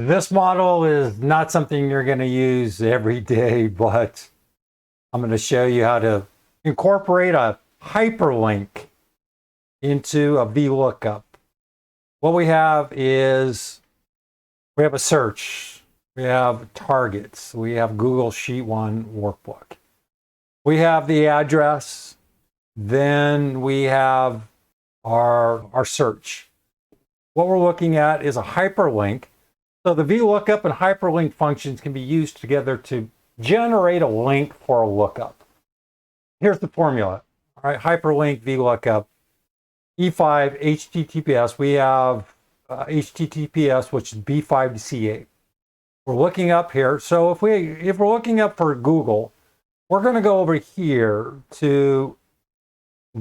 This model is not something you're going to use every day, but I'm going to show you how to incorporate a hyperlink into a VLOOKUP. What we have is we have a search, we have targets, we have Google Sheet 1 workbook. We have the address, then we have our search. What we're looking at is a hyperlink. So the VLOOKUP and hyperlink functions can be used together to generate a link for a lookup. Here's the formula. All right, hyperlink, VLOOKUP, E5, HTTPS. We have HTTPS, which is B5 to C8. We're looking up here. So if we're looking up for Google, we're going to go over here to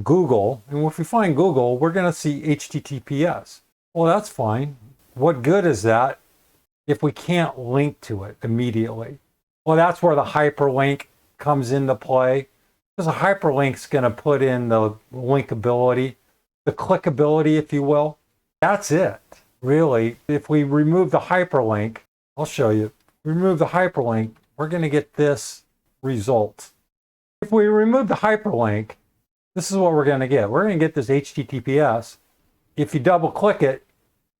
Google, and if we find Google, we're going to see HTTPS. Well, that's fine. What good is that if we can't link to it immediately? Well, that's where the hyperlink comes into play. Because a hyperlink's going to put in the linkability, the clickability, if you will. That's it, really. If we remove the hyperlink, I'll show you. Remove the hyperlink, we're going to get this result. If we remove the hyperlink, this is what we're going to get. We're going to get this HTTPS. If you double click it,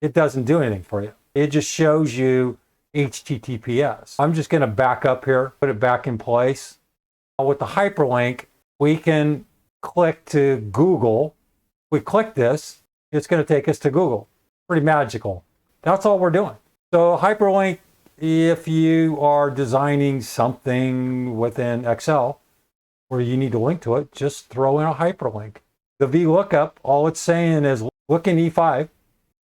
it doesn't do anything for you. It just shows you HTTPS. I'm just going to back up here, put it back in place. With the hyperlink, we can click to Google. We click this, it's going to take us to Google. Pretty magical. That's all we're doing. So hyperlink, if you are designing something within Excel where you need to link to it, just throw in a hyperlink. The VLOOKUP, all it's saying is look in E5.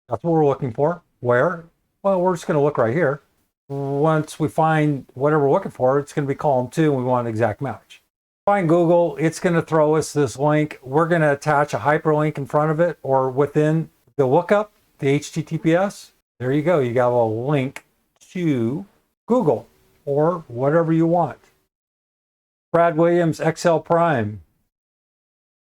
That's what we're looking for. Where? Well, we're just going to look right here. Once we find whatever we're looking for, it's going to be column 2, and we want an exact match. Find Google, it's going to throw us this link. We're going to attach a hyperlink in front of it or within the lookup, the HTTPS. There you go. You got a link to Google or whatever you want. Brad Williams, Excel Prime.